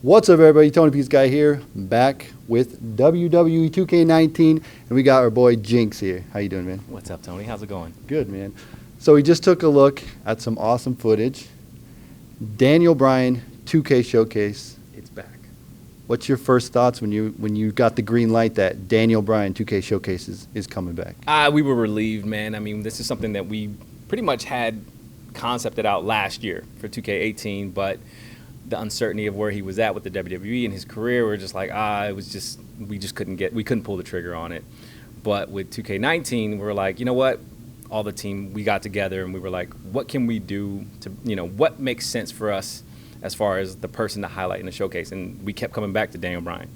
What's up, everybody? TonyPizzaGuy here, back with WWE 2K19, and we got our boy Jinx here. How you doing, man? What's up, Tony? How's it going? Good, man. So we just took a look at some awesome footage. Daniel Bryan 2K Showcase. It's back. What's your first thoughts when you got the green light that Daniel Bryan 2K Showcase is coming back? We were relieved, man. I mean, this is something that we pretty much had concepted out last year for 2K18, but the uncertainty of where he was at with the WWE and his career, we're just like, we couldn't pull the trigger on it. But with 2K19, we were like, you know what? All the team, we got together and we were like, what can we do to, what makes sense for us as far as the person to highlight in the showcase? And we kept coming back to Daniel Bryan.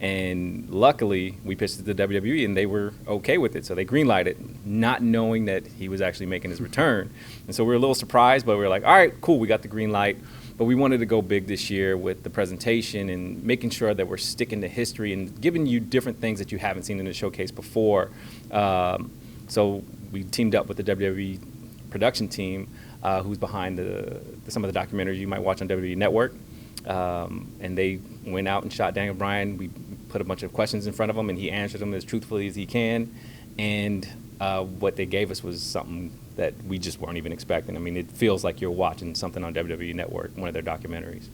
And luckily, we pitched it to the WWE and they were okay with it. So they greenlighted it, not knowing that he was actually making his return. And so we were a little surprised, but we were like, all right, cool, we got the green light. But we wanted to go big this year with the presentation and making sure that we're sticking to history and giving you different things that you haven't seen in the showcase before. So we teamed up with the WWE production team, who's behind some of the documentaries you might watch on WWE Network. And they went out and shot Daniel Bryan. We put a bunch of questions in front of him, and he answered them as truthfully as he can. And what they gave us was something that we just weren't even expecting. I mean, it feels like you're watching something on WWE Network, one of their documentaries.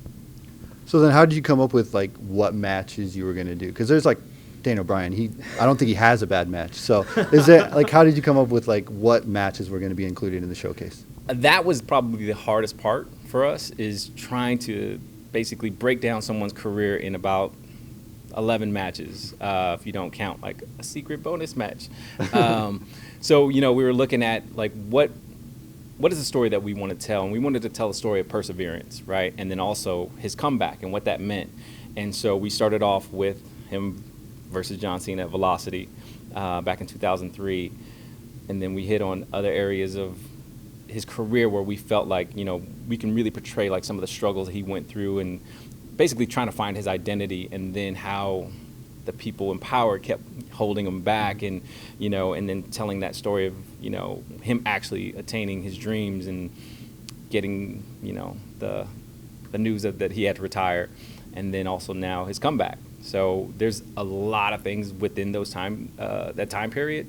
So then how did you come up with, like, what matches you were going to do? Because there's, like, Daniel Bryan. I don't think he has a bad match. So is it, like, how did you come up with, like, what matches were going to be included in the showcase? That was probably the hardest part for us, is trying to basically break down someone's career in about 11 matches, if you don't count like a secret bonus match. So, we were looking at like what is the story that we want to tell, and we wanted to tell a story of perseverance, right? And then also his comeback and what that meant. And so we started off with him versus John Cena at Velocity back in 2003, and then we hit on other areas of his career where we felt like we can really portray like some of the struggles he went through and basically trying to find his identity, and then how the people in power kept holding him back, and and then telling that story of him actually attaining his dreams and getting the news that he had to retire, and then also now his comeback. So there's a lot of things within that time period,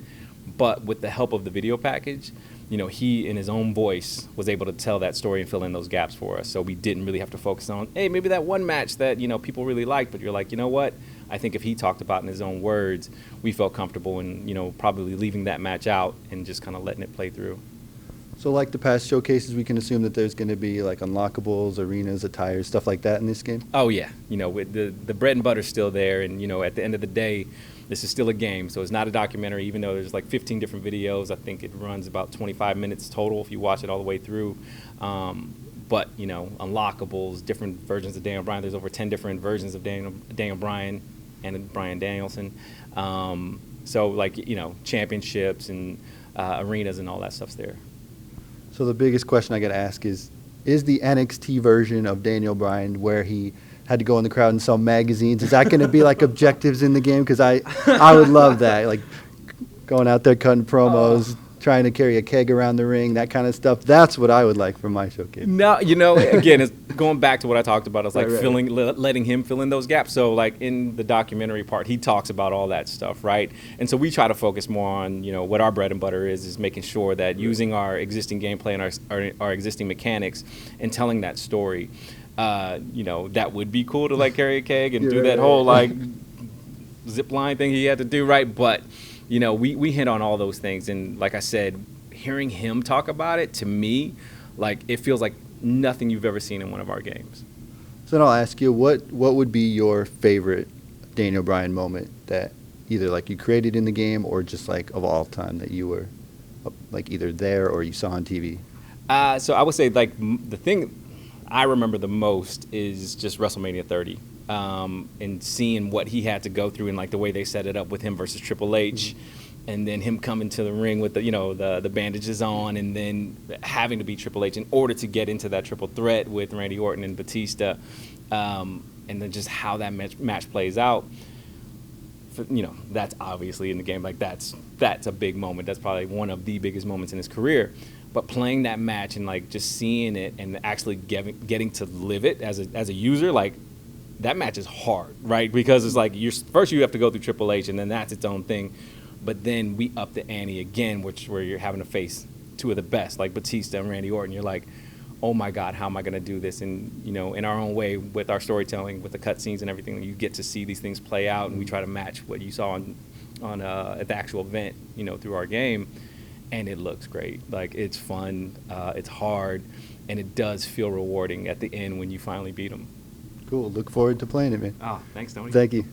but with the help of the video package, he in his own voice was able to tell that story and fill in those gaps for us. So we didn't really have to focus on, hey, maybe that one match that, people really liked, but you're like, you know what? I think if he talked about in his own words, we felt comfortable in, probably leaving that match out and just kind of letting it play through. So like the past showcases, we can assume that there's going to be like unlockables, arenas, attires, stuff like that in this game? Oh, yeah. With the bread and butter's still there. And, at the end of the day, this is still a game. So it's not a documentary, even though there's like 15 different videos. I think it runs about 25 minutes total if you watch it all the way through. But, unlockables, different versions of Daniel Bryan. There's over 10 different versions of Daniel Bryan and Bryan Danielson. So, like, championships and arenas and all that stuff's there. So the biggest question I got to ask is the NXT version of Daniel Bryan, where he had to go in the crowd and sell magazines, is that going to be like objectives in the game? Because I would love that, like going out there cutting promos, trying to carry a keg around the ring, that kind of stuff. That's what I would like for my showcase. No, again, it's going back to what I talked about. It's like right. letting him fill in those gaps. So like in the documentary part, he talks about all that stuff, right? And so we try to focus more on, what our bread and butter is making sure that using our existing gameplay and our existing mechanics and telling that story, that would be cool to like carry a keg and do that whole like zip line thing he had to do, right? But we hit on all those things, and like I said, hearing him talk about it, to me, like it feels like nothing you've ever seen in one of our games. So then I'll ask you, what would be your favorite Daniel Bryan moment that either like you created in the game or just like of all time that you were like either there or you saw on TV? So I would say like the thing I remember the most is just WrestleMania 30. And seeing what he had to go through and like the way they set it up with him versus Triple H, and then him coming to the ring with the bandages on, and then having to beat Triple H in order to get into that triple threat with Randy Orton and Batista, and then just how that match plays out. That's obviously in the game. Like that's a big moment. That's probably one of the biggest moments in his career. But playing that match and like just seeing it and actually getting to live it as a user, like that match is hard, right? Because it's like first you have to go through Triple H, and then that's its own thing. But then we up the ante again, where you're having to face two of the best, like Batista and Randy Orton. You're like, oh my God, how am I going to do this? And in our own way, with our storytelling, with the cutscenes and everything, you get to see these things play out, and we try to match what you saw on at the actual event, through our game, and it looks great. Like, it's fun, it's hard, and it does feel rewarding at the end when you finally beat them. Cool. Look forward to playing it, man. Oh, thanks, Tony. Thank you.